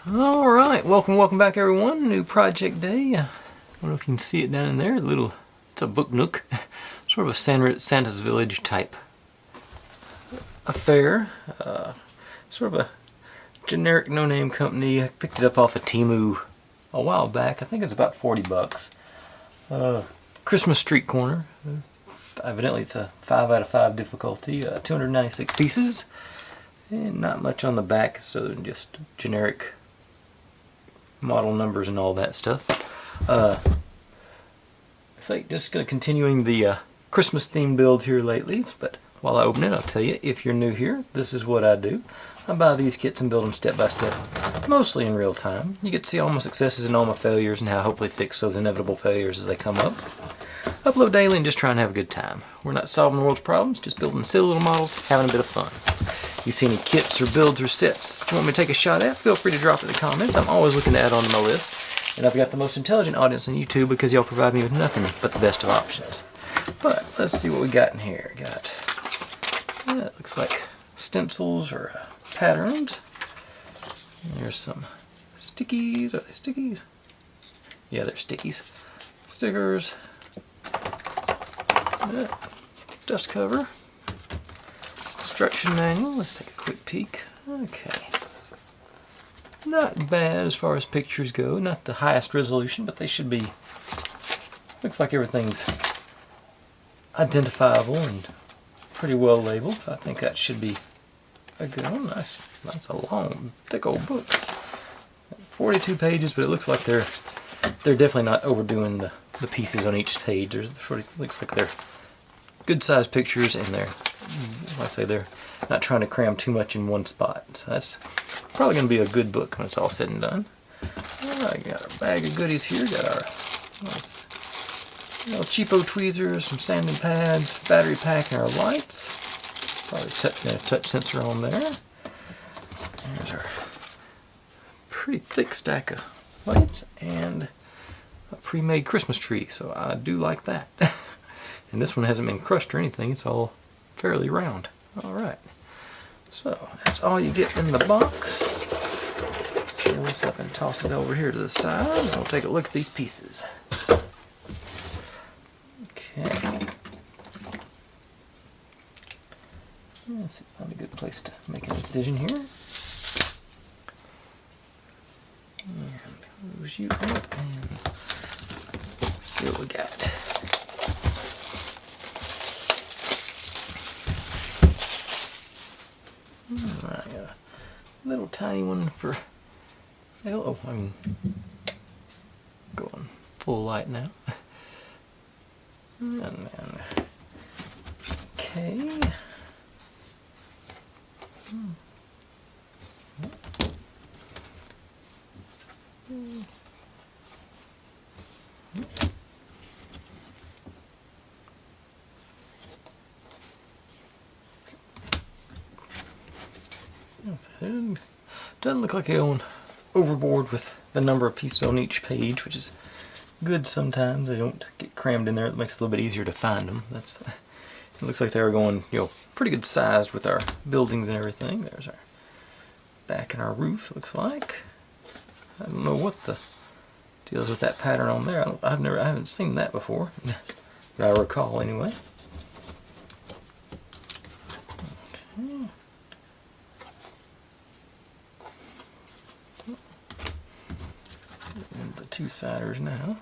Alright, welcome back everyone. New project day. I don't know if you can see it down in there. It's a book nook. Sort of a Santa's Village type affair. Sort of a generic no-name company. I picked it up off of Temu a while back. I think it's about 40 bucks. Christmas street corner. Evidently it's a 5 out of 5 difficulty. 296 pieces. And not much on the back, so they're just generic model numbers and all that stuff. It's like just continuing the Christmas theme build here lately, but while I open it, I'll tell you, if you're new here, this is what I do. I buy these kits and build them step by step, mostly in real time. You get to see all my successes and all my failures and how I hopefully fix those inevitable failures as they come up. Upload daily and just try and have a good time. We're not solving the world's problems, just building silly little models, having a bit of fun. You see any kits or builds or sets you want me to take a shot at, feel free to drop it in the comments. I'm always looking to add on to my list. And I've got the most intelligent audience on YouTube because y'all provide me with nothing but the best of options. But let's see what we got in here. It looks like stencils or patterns. There's some stickies. Are they stickies? Yeah, they're stickies. Stickers. Dust cover. Instruction manual. Let's take a quick peek. Okay. Not bad as far as pictures go. Not the highest resolution, but they should be. Looks like everything's identifiable and pretty well labeled, so I think that should be a good one. Nice. That's a long, thick old book. 42 pages, but it looks like they're definitely not overdoing the pieces on each page. Looks like they're good sized pictures, and they're not trying to cram too much in one spot. So that's probably going to be a good book when it's all said and done. I got our bag of goodies here. Got our cheapo tweezers, some sanding pads, battery pack, and our lights. Probably a touch sensor on there. There's our pretty thick stack of lights and a pre-made Christmas tree. So I do like that. And this one hasn't been crushed or anything. It's all fairly round. Alright. So, that's all you get in the box. So let's up and toss it over here to the side, and we'll take a look at these pieces. Okay. Let's see, find a good place to make an incision here. And close you up and see what we got. Alright, got a little tiny one for I'm going full light now. And then, okay. Doesn't look like they're going overboard with the number of pieces on each page, which is good sometimes. They don't get crammed in there. It makes it a little bit easier to find them. It looks like they were going, pretty good sized with our buildings and everything. There's our back and our roof, looks like. I don't know what the deal is with that pattern on there. I haven't seen that before. That I recall anyway. Okay. And the two-siders now.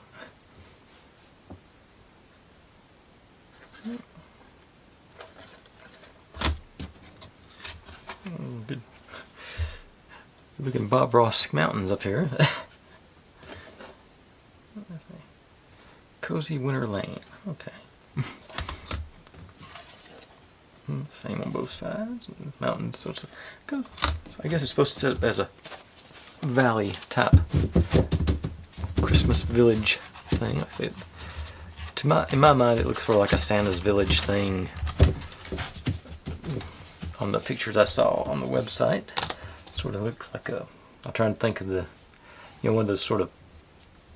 Oh, good. Looking Bob Ross Mountains up here. Cozy Winter Lane. Okay. Same on both sides. Mountains. So I guess it's supposed to set up as a valley type Christmas village thing. I say, in my mind, it looks sort of like a Santa's Village thing. On the pictures I saw on the website, sort of looks like I'm trying to think of one of those sort of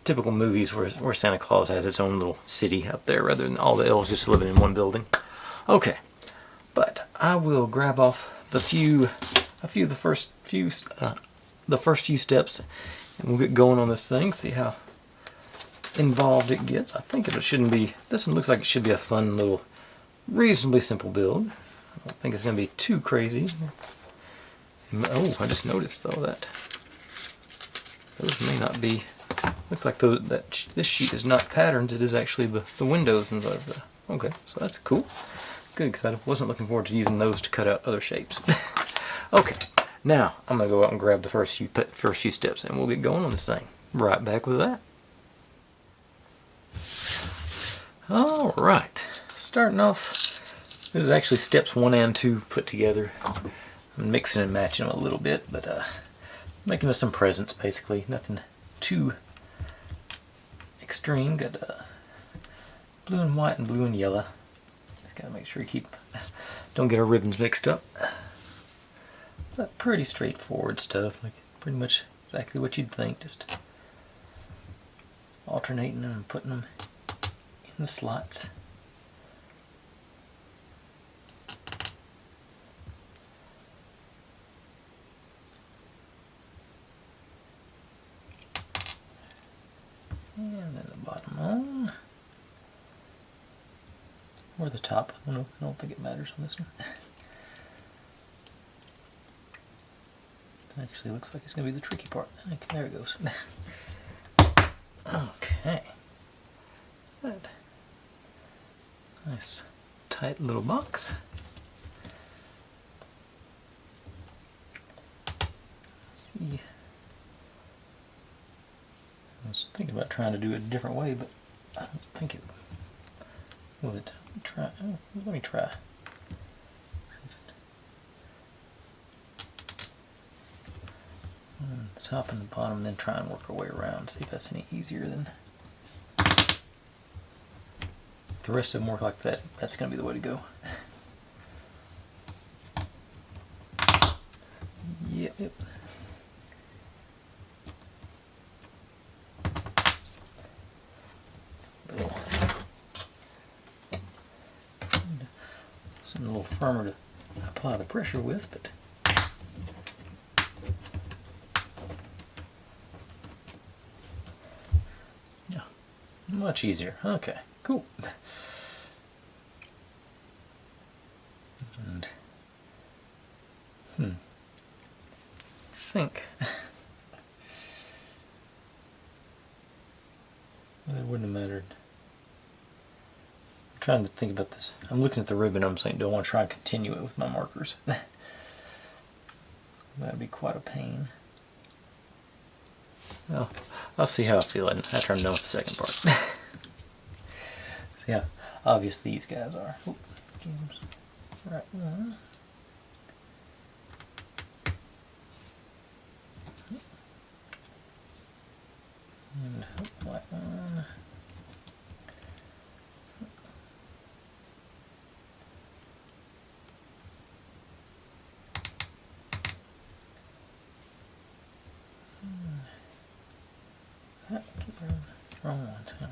typical movies where Santa Claus has its own little city up there rather than all the elves just living in one building. Okay, but I will grab off the the first few steps and we'll get going on this thing, see how involved it gets. I think it shouldn't be, this one looks like it should be a fun little, reasonably simple build. I don't think it's going to be too crazy. Oh, I just noticed though that those may not be, looks like this sheet is not patterns, it is actually the windows and the, okay, so that's cool. Good, because I wasn't looking forward to using those to cut out other shapes. Okay, now I'm going to go out and grab the first few steps and we'll get going on this thing. Right back with that. Alright, starting off, this is actually steps 1 and 2 put together. I'm mixing and matching them a little bit, but making us some presents basically. Nothing too extreme. Got blue and white and blue and yellow. Just gotta make sure you don't get our ribbons mixed up. But pretty straightforward stuff, like pretty much exactly what you'd think. Just alternating them and putting them in the slots. And then the bottom on. Or the top. I don't think it matters on this one. It actually looks like it's going to be the tricky part. Okay, there it goes. Okay. Good. Nice tight little box. Let's see. I was thinking about trying to do it a different way, but I don't think it will. Let me try. The top and the bottom, then try and work our way around. See if that's any easier than. If the rest of them work like that, that's going to be the way to go. Yep. Something a little firmer to apply the pressure with, but yeah, much easier. Okay, cool. And I think well, it wouldn't have mattered. I'm trying to think about this. I'm looking at the ribbon. I'm saying, do I want to try and continue it with my markers? That'd be quite a pain. Well, I'll see how I feel after I'm done with the second part. See how obvious these guys are. Oop, right one. And white one. Wrong ones, huh?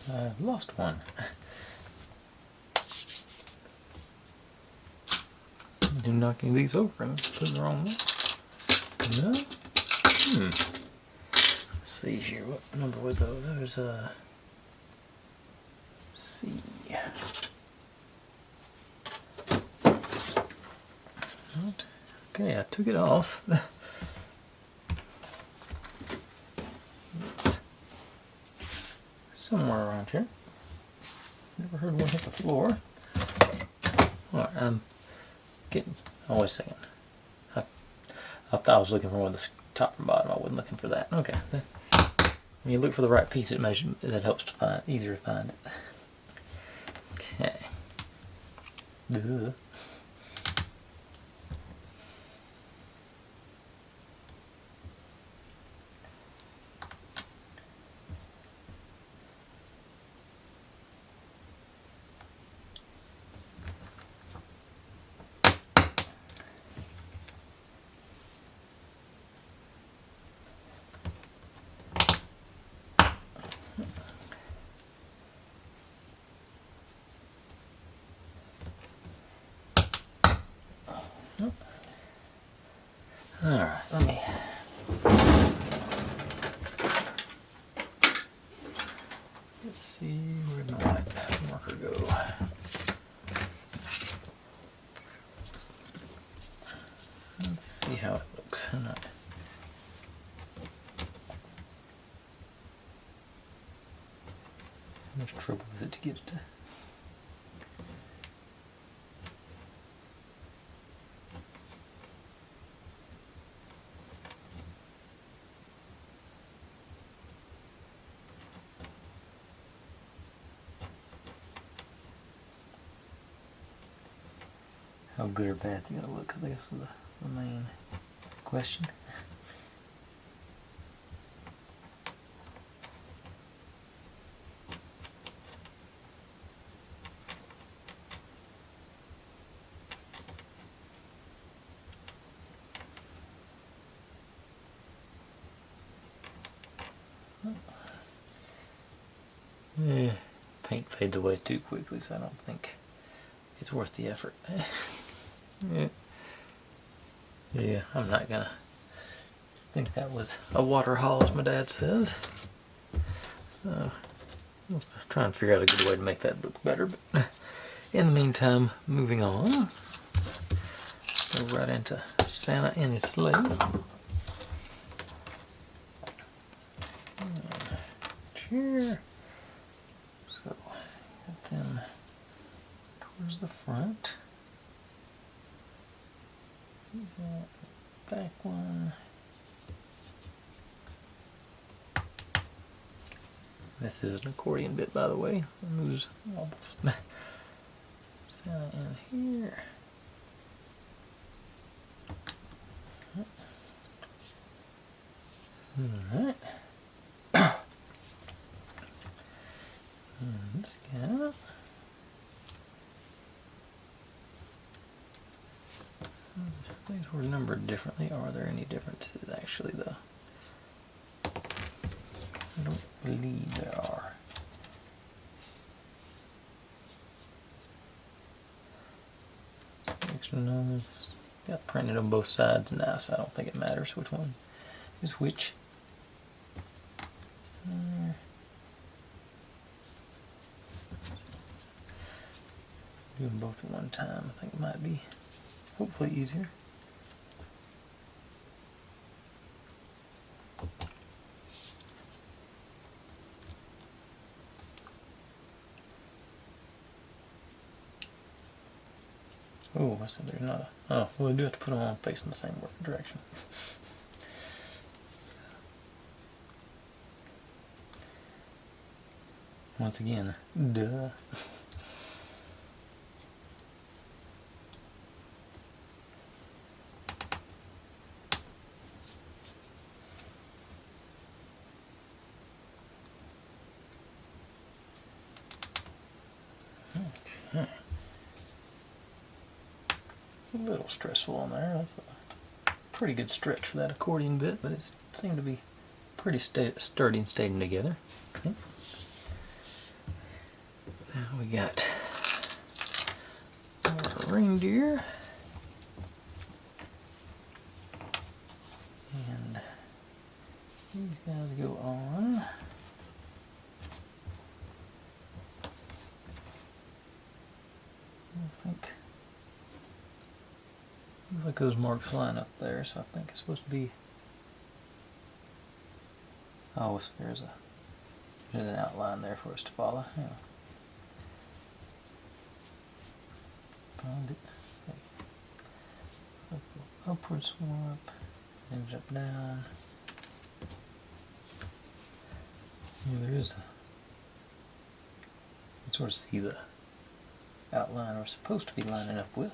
I've lost one. Do knocking these over and put the wrong one. No? Let's see here, what number was those? There's C. Okay, I took it off. It's somewhere around here. Never heard one hit the floor. Alright, I'm getting. Oh, wait a second. I thought I was looking for one of the top and bottom. I wasn't looking for that. Okay. When you look for the right piece, that helps to find, easier to find it. Okay. Duh. Alright, let me... Let's see, where'd my white marker go? Let's see how it looks. I'm not... How much trouble is it to get it to... How good or bad it's gonna look, I guess, is the main question. Yeah, paint fades away too quickly, so I don't think it's worth the effort. Yeah, I'm not gonna think that was a water haul, as my dad says. So, I'll try and figure out a good way to make that look better. But in the meantime, moving on, go right into Santa and his sleigh. Here, so get them towards the front. That back one. This is an accordion bit, by the way. It moves, wobbles. Santa in here. Alright. And this guy. These were numbered differently. Are there any differences actually, though? I don't believe there are. Some extra numbers. Got printed on both sides now, so I don't think it matters which one is which. Do them both at one time. I think it might be hopefully easier. Oh, I said there's not a... Oh, well, we do have to put them on facing the same direction. Once again, duh. Okay. A little stressful on there. That's a pretty good stretch for that accordion bit, but it seemed to be pretty sturdy and staying together. Okay. Now we got our reindeer. And these guys go on. I think looks like those marks line up there, so I think it's supposed to be. Oh, there's an outline there for us to follow. Yeah. Find it. Upward swap, ends up down. Yeah, there is. You can sort of see the outline we're supposed to be lining up with.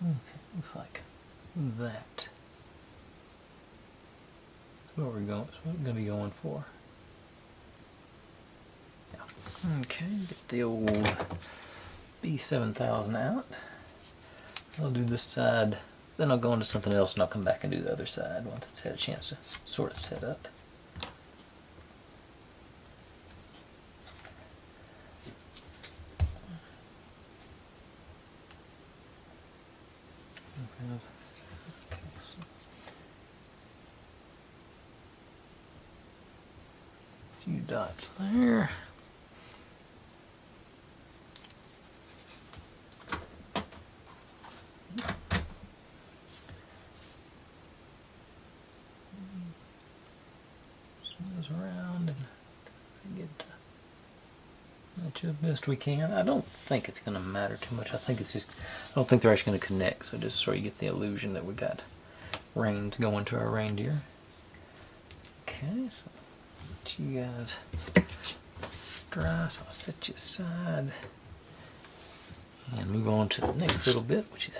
Okay, looks like that. That's what we're going. That's what we're going to be going for. Yeah. Okay, get the old B7000 out. I'll do this side, then I'll go into something else, and I'll come back and do the other side once it's had a chance to sort of set up. few dots there. Smooth around and get match as best we can. I don't think it's going to matter too much. I think it's just, I don't think they're actually going to connect, so just so you get the illusion that we got reins going to our reindeer. Okay, so let you guys dry, so I'll set you aside and move on to the next little bit, which is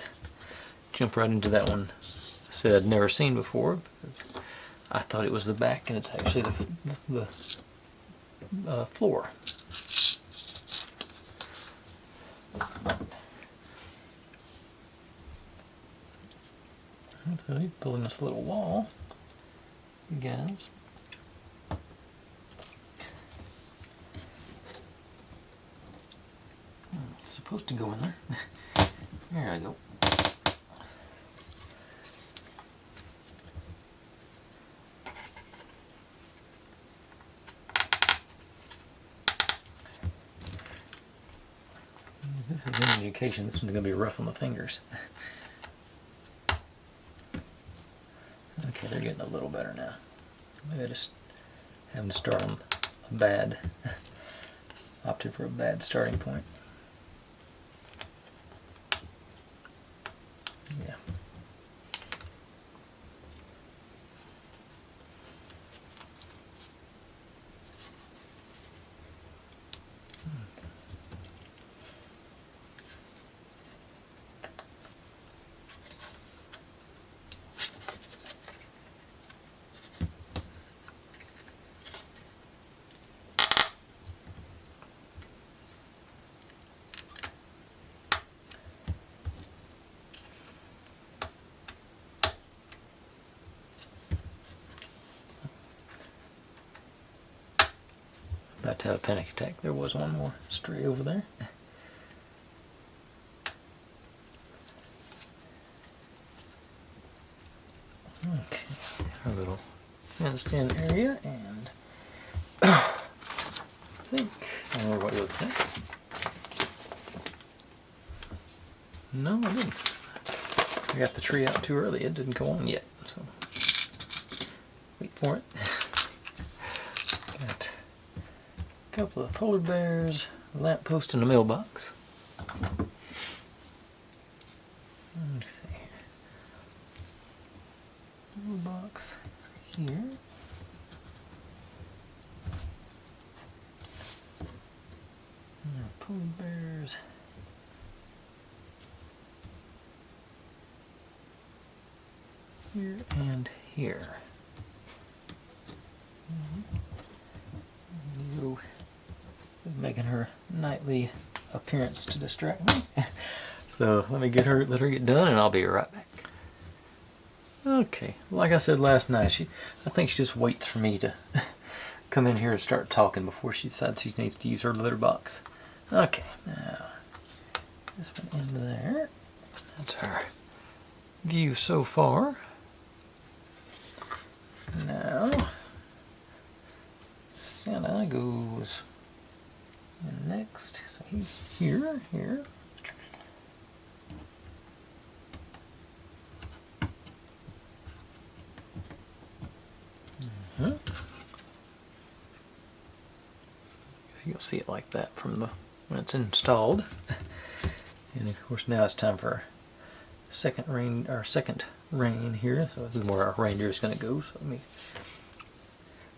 jump right into that one I said I'd never seen before, because I thought it was the back and it's actually the floor. So he's building this little wall, you guys. It's supposed to go in there. There I go. This is an indication this one's going to be rough on the fingers. Okay, they're getting a little better now. Maybe I just having to start on a bad, opted for a bad starting point. Yeah. About to have a panic attack. There was one more stray over there. Okay, our little fenced-in area, and I think I don't know what it thinks. No, I didn't. I got the tree out too early. It didn't go on yet, so wait for it. Got a couple of polar bears, a lamppost, and a mailbox. Let's see here. Mailbox here. And our polar bears. Here and here. You making her nightly appearance to distract me. So let me let her get done, and I'll be right back. Okay, like I said last night, I think she just waits for me to come in here and start talking before she decides she needs to use her litter box. Okay, now this one in there. That's our view so far. Now Santa goes in next, so he's here. You'll see it like that from when it's installed. And of course now it's time for our second rain here. So this is where our reindeer is going to go. So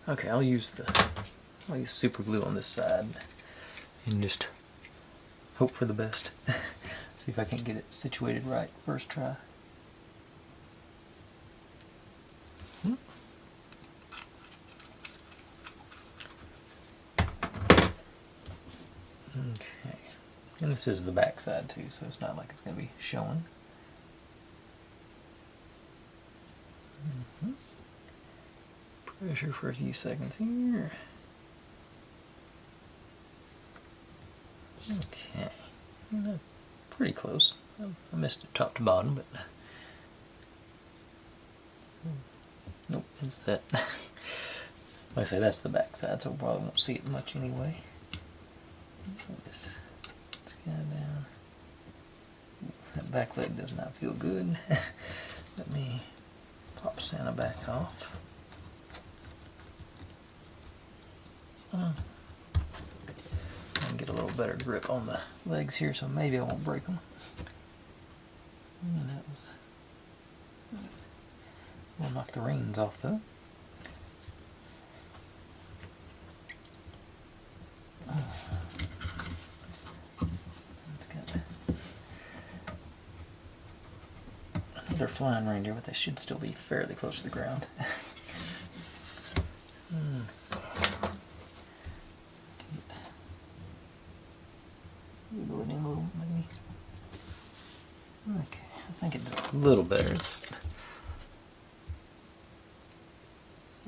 I'll use super glue on this side and just hope for the best. See if I can get it situated right first try. Okay, and this is the back side too, so it's not like it's going to be showing. Pressure for a few seconds here. Okay, pretty close. I missed it top to bottom, but nope, it's that. Like I say, that's the back side, so we probably won't see it much anyway. Let's go down. That back leg does not feel good. Let me pop Santa back off. I can get a little better grip on the legs here, so maybe I won't break them. And that was. We'll knock the reins off though. It's got another flying reindeer, but they should still be fairly close to the ground. Let's see. Wiggle it in a little, maybe. Okay, I think it's a little better.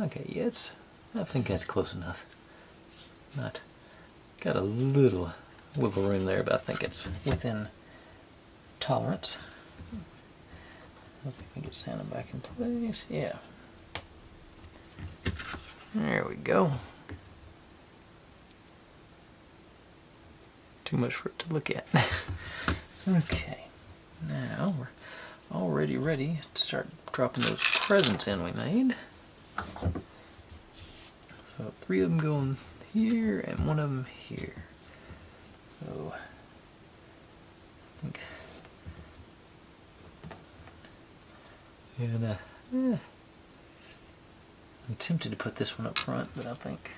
Okay, yes, I think that's close enough. Not got a little wiggle room there, but I think it's within tolerance. Let's see if we can get Santa back in place. Yeah. There we go. Too much for it to look at. Okay, now we're already ready to start dropping those presents in we made. So 3 of them going here and 1 of them here. So I think, and I'm tempted to put this one up front, but I think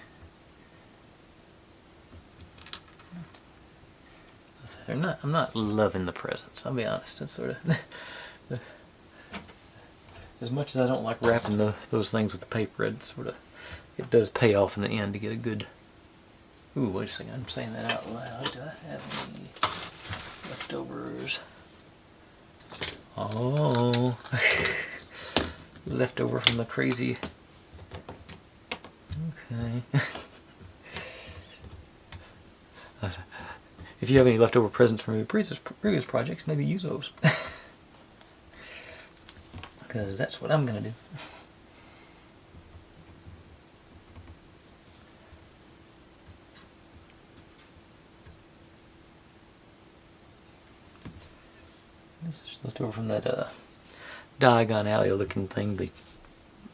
I'm not loving the presents. I'll be honest. It's sort of as much as I don't like wrapping those things with the paper, it does pay off in the end to get a good. Ooh, wait a second. I'm saying that out loud. Do I have any leftovers? Oh, leftover from the crazy. Okay. If you have any leftover presents from your previous projects, maybe use those. Because that's what I'm going to do. This is left over from that Diagon Alley looking thing, the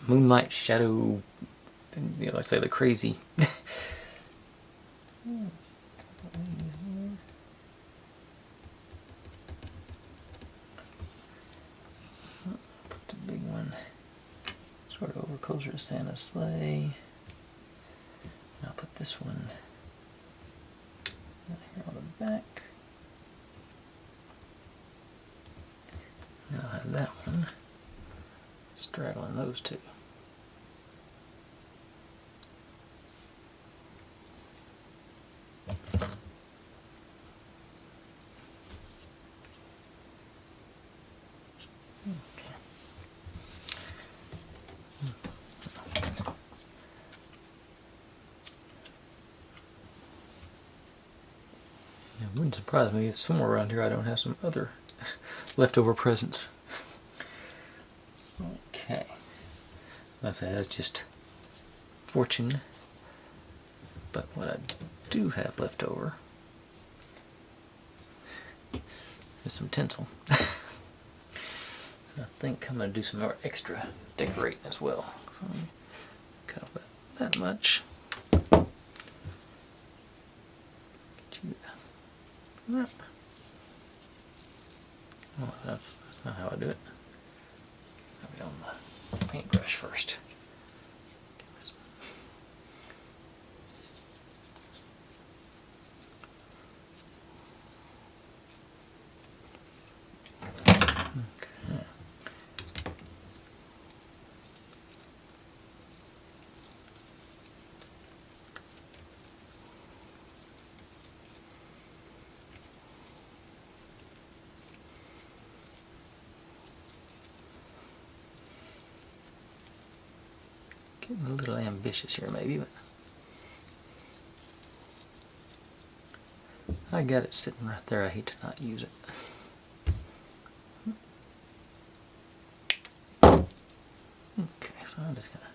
moonlight shadow, like I say, the crazy. Put the big one sort of over closer to Santa's sleigh. I'll put this one here on the back. And I'll have that one straddling those two. It wouldn't surprise me if somewhere around here I don't have some other leftover presents. Okay. Like I say, that's just fortune. But what I do have left over is some tinsel. So I think I'm going to do some more extra decorating as well. So I'm going to cut off that much. Yep. Oh, that's not how I do it. I'll be on the paintbrush first. Getting a little ambitious here maybe, but I got it sitting right there. I hate to not use it. Okay, so I'm just gonna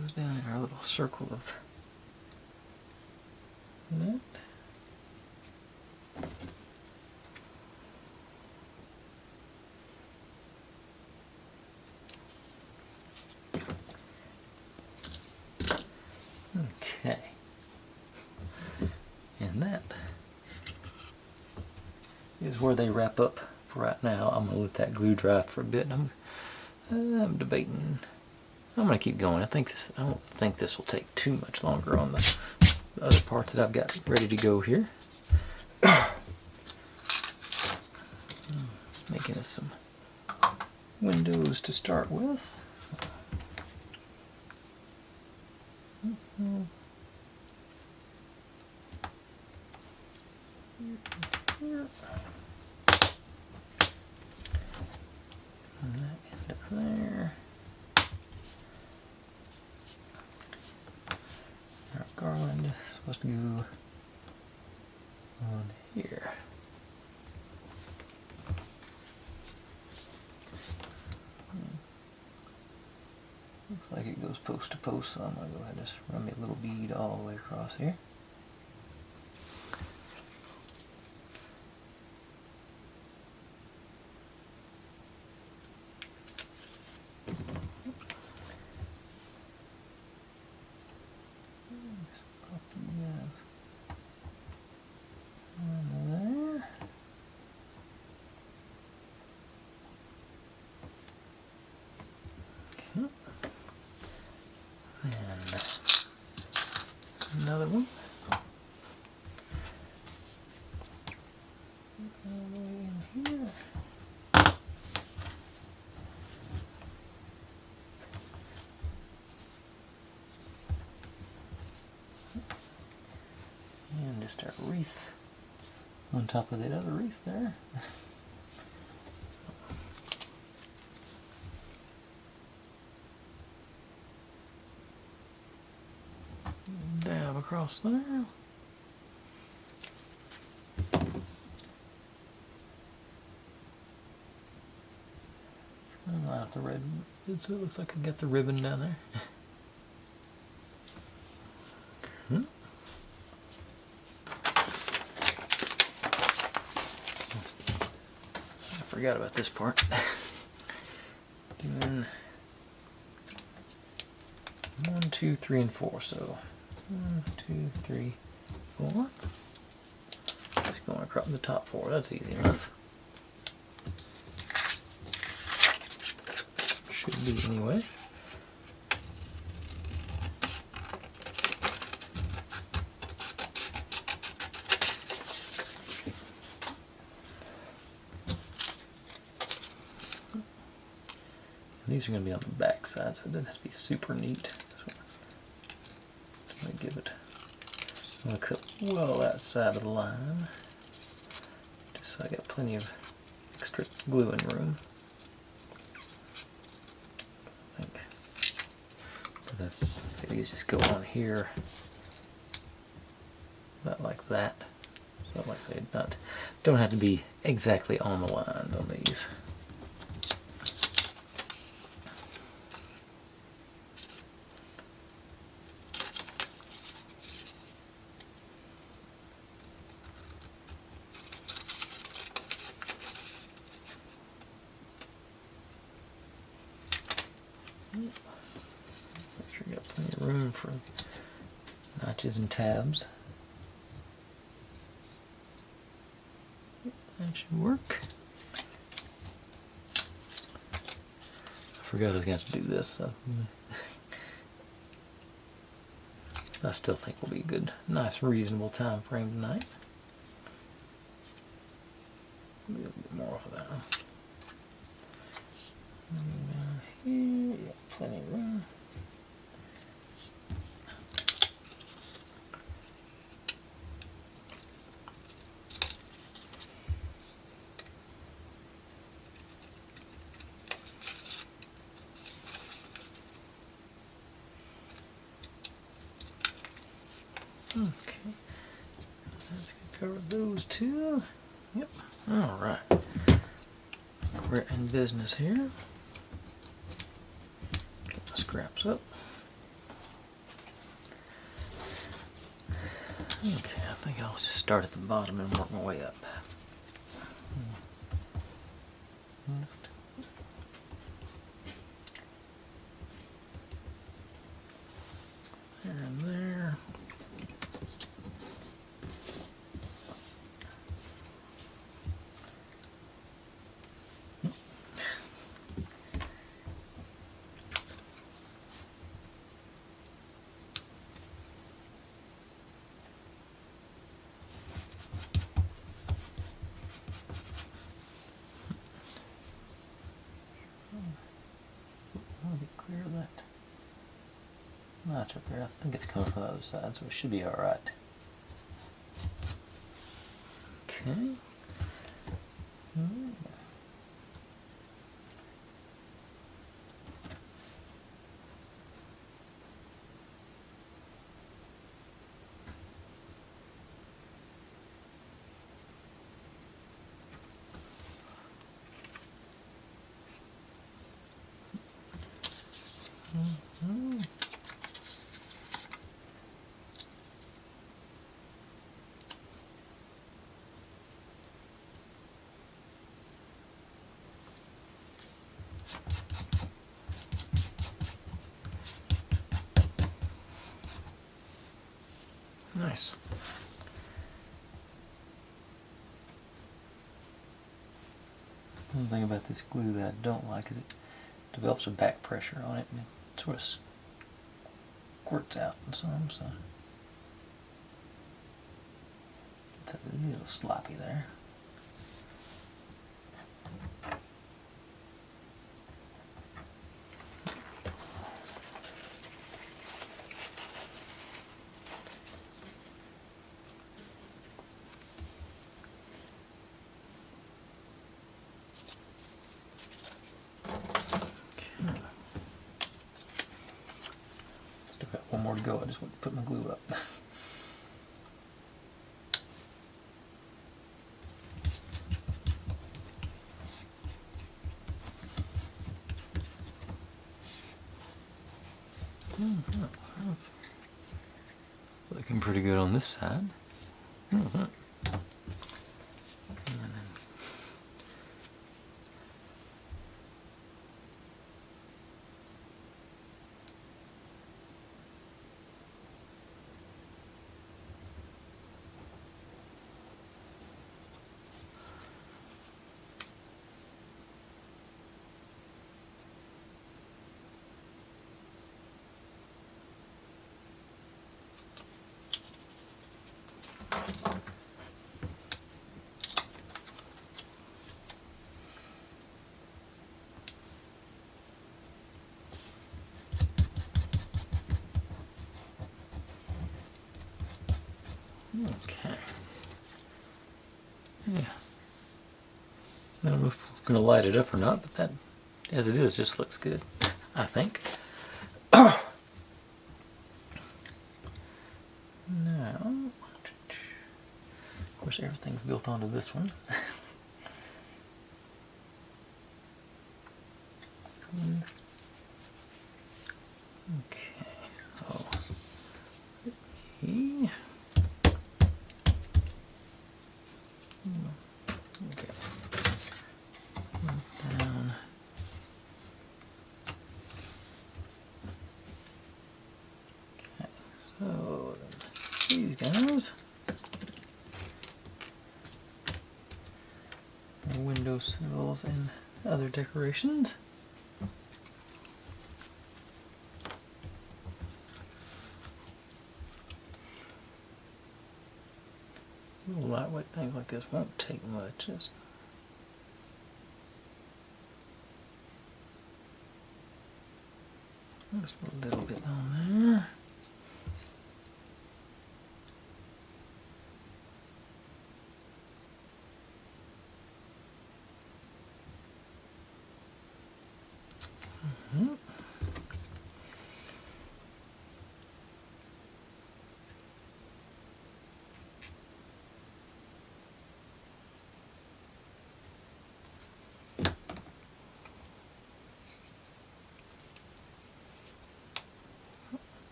goes down in our little circle of net. Okay, and that is where they wrap up for right now. I'm going to let that glue dry for a bit. I'm debating. I'm going to keep going. I don't think this will take too much longer on the other part that I've got ready to go here. Making us some windows to start with. And that end up there. Our garland is supposed to go on here. Looks like it goes post to post, so I'm going to go ahead and just run me a little bead all the way across here. Another one. All the way in here. And just our wreath on top of that other wreath there. Dab across there. I have the red. It looks like I got the ribbon down there. I forgot about this part. Doing 1, 2, 3, and 4. So 1, 2, 3, 4. Just going across the top 4. That's easy enough. Should be anyway. These are going to be on the back side, so it doesn't have to be super neat. So I'm going to give it. I'm going to cut well that side of the line, just so I got plenty of extra gluing room. I think. So these just go on here, not like that. So like I say, don't have to be exactly on the lines on these. Make sure you got plenty of room for notches and tabs. That should work. I forgot I was going to have to do this. So. I still think will be a good, nice, reasonable time frame tonight. Maybe a little bit more of that. Down here, yeah, plenty of room. Okay, let's cover those two. Yep. All right. We're in business here. Get my scraps up. think I'll just start at the bottom and work my way up. Just there and there. Clear that notch up there. I think it's coming from the other side, so it should be alright. Okay. Nice. One thing about this glue that I don't like is it develops a back pressure on it and it sort of squirts out and some, so it's a little sloppy there. Still got one more to go. I just want to put my glue up. That's looking pretty good on this side. Okay. Yeah. I don't know if I'm going to light it up or not, but that, as it is, just looks good, I think. Now, of course, everything's built onto this one. Okay, so okay, down. Okay, so these guys, window sills and other decorations. Little lightweight things like this won't take much. Just a little bit on there.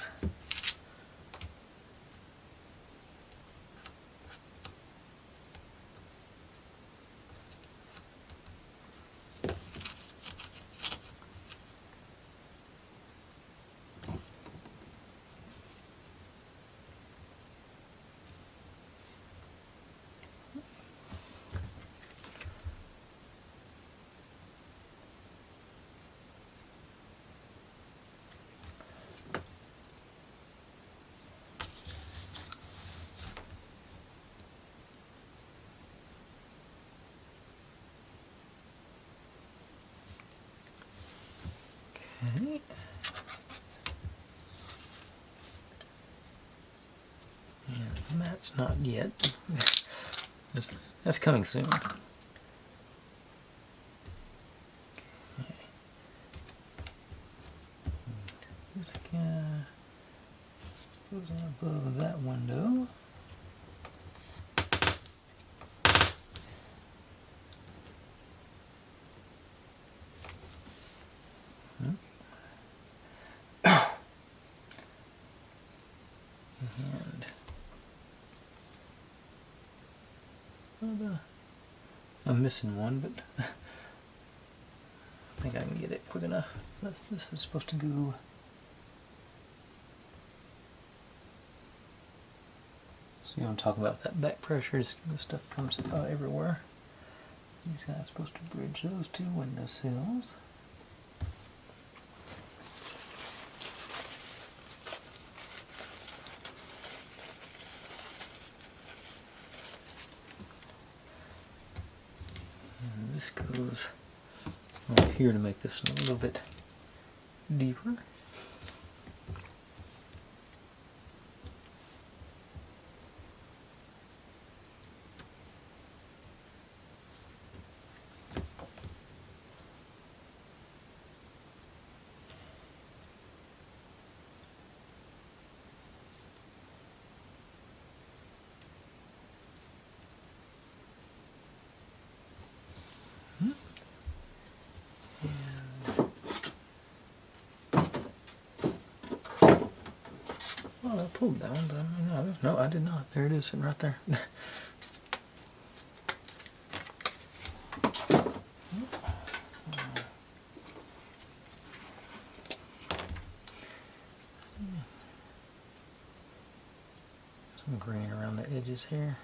goes. Okay. And that's not yet. That's coming soon. Okay. This guy goes on above that window. And I'm missing one, but I think I can get it quick enough. This is supposed to go. See what I'm talking about? That back pressure, this stuff comes out everywhere. These guys are supposed to bridge those two window sills. And this goes over here to make this one a little bit deeper. Well, I pulled that one, but no, I did not. There it is, sitting right there. Some green around the edges here.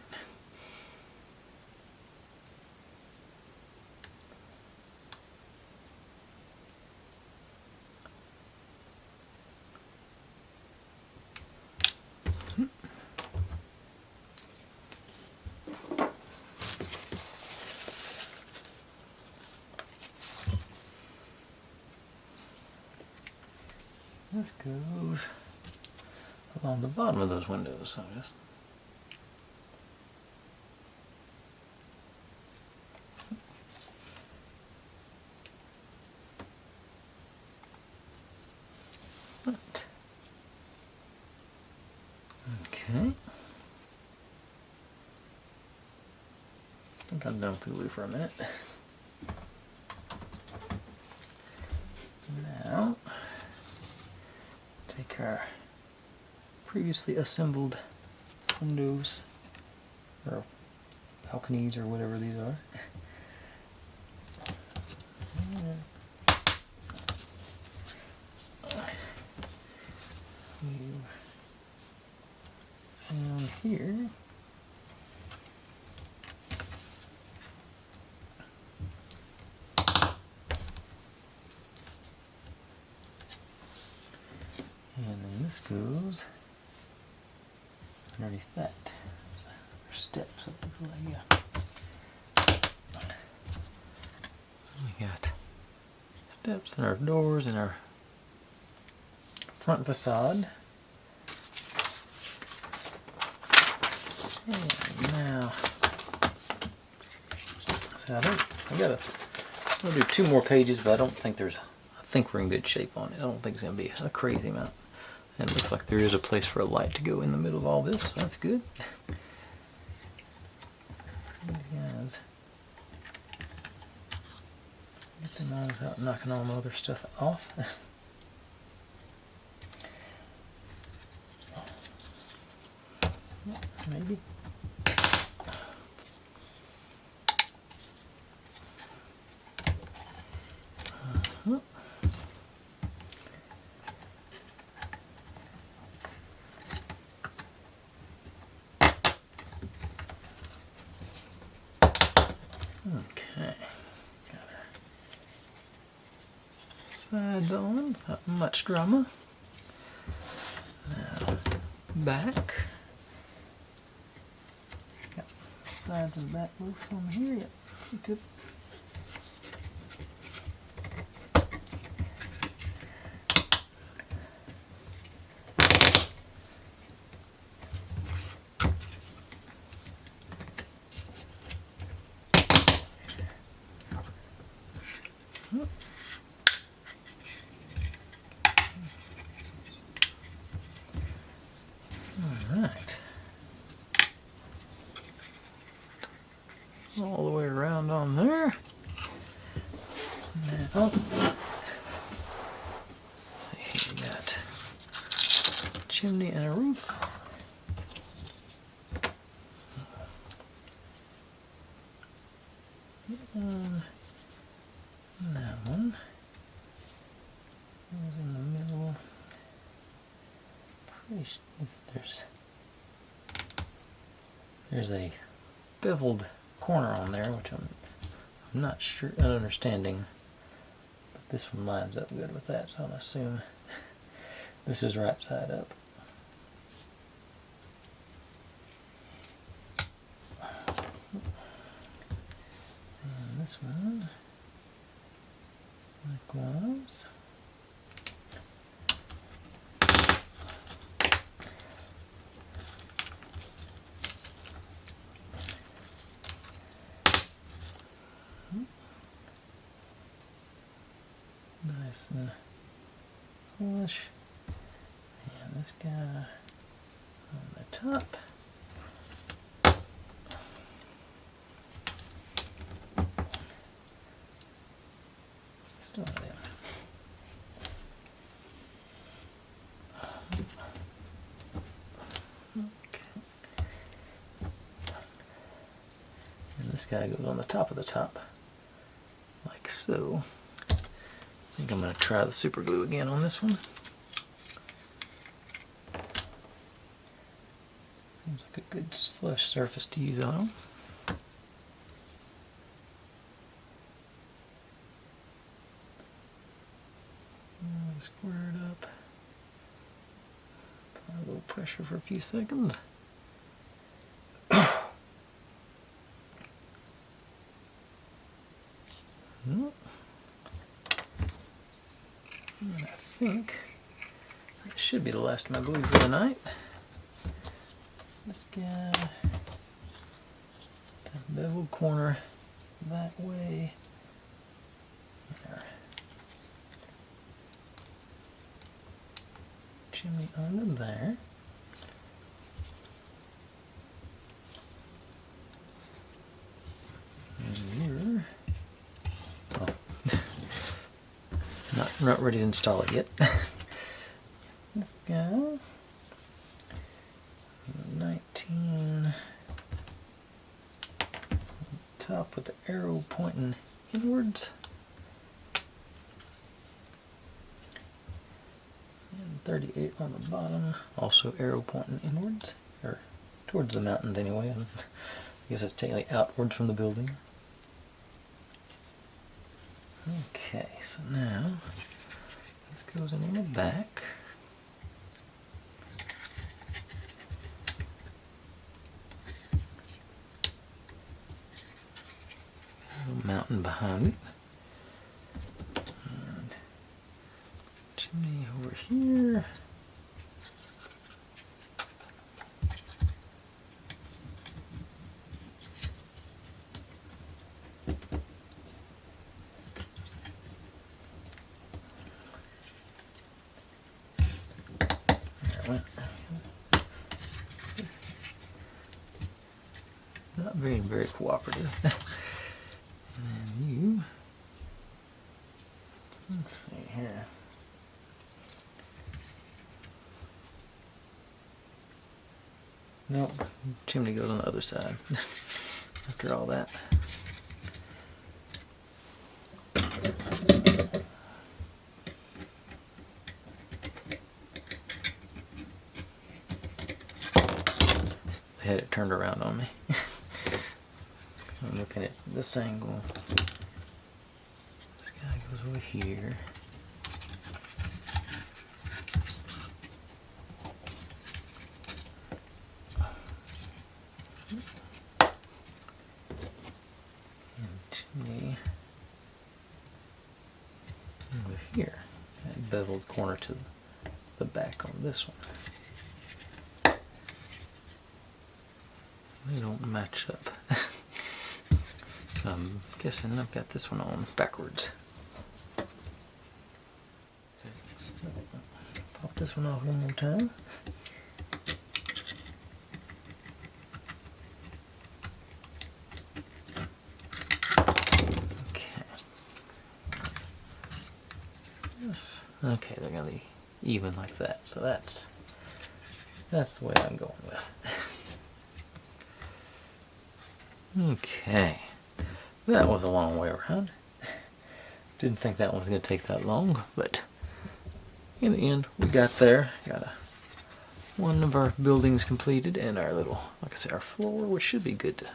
This goes along the bottom of those windows, so just okay. I think I'm done with the glue for a minute. Now, take our previously assembled windows, or balconies, or whatever these are. And here, and then this goes underneath that. So there's steps, it looks like, yeah. We got steps and our doors and our front facade. And now, I'll do 2 more pages, but I think we're in good shape on it. I don't think it's going to be a crazy amount. And it looks like there is a place for a light to go in the middle of all this, so that's good. These guys, get them on without knocking all the other stuff off. maybe. Okay, got our sides on, not much drama. Now, back. Got sides and back both on here, yep, good. Alright. All the way around on there. Now, here we got a chimney and a roof. That one is in the middle. There's a beveled corner on there, which I'm not sure, understanding. But this one lines up good with that, so I'm assuming this is right side up. And this one, likewise. Nice and flush. And this guy on the top. Still not in. Okay. And this guy goes on the top of the top, like so. I think I'm going to try the super glue again on this one. Seems like a good flush surface to use on them. Square it up. Apply a little pressure for a few seconds. And I think that should be the last of my glue for the night. This guy, that beveled corner that way. There. Chimney under there. And here. Oh. Not ready to install it yet. This guy. 19. Top with the arrow pointing inwards. And 38 on the bottom, also arrow pointing inwards, or towards the mountains anyway. I guess it's technically outwards from the building. Okay, so now this goes in the back. A little mountain behind it. And chimney over here. Not very cooperative. And then you, let's see here. Nope, chimney goes on the other side. After all that. They had it turned around on me. I'm looking at this angle. This guy goes over here. Chimney over here. That beveled corner to the back on this one. They don't match up. So I'm guessing I've got this one on backwards. Pop this one off one more time. Okay, they're gonna be even like that, so that's the way I'm going with. Okay, that was a long way around. Didn't think that one was gonna take that long, but in the end, we got there. Got one of our buildings completed, and our little, like I said, our floor, which should be good.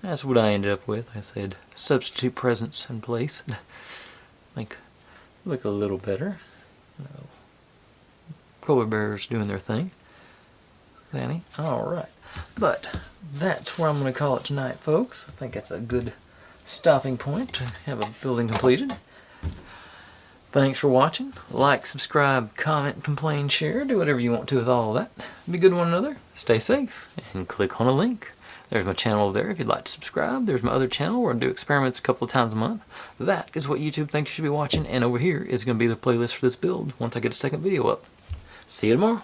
That's what I ended up with. I said substitute presents in place. Like. Look a little better. Polar bears doing their thing. Danny. Alright. But that's where I'm going to call it tonight, folks. I think that's a good stopping point to have a building completed. Thanks for watching. Like, subscribe, comment, complain, share. Do whatever you want to with all of that. Be good to one another. Stay safe. And click on a link. There's my channel over there if you'd like to subscribe. There's my other channel where I do experiments a couple of times a month. That is what YouTube thinks you should be watching. And over here is going to be the playlist for this build once I get a second video up. See you tomorrow.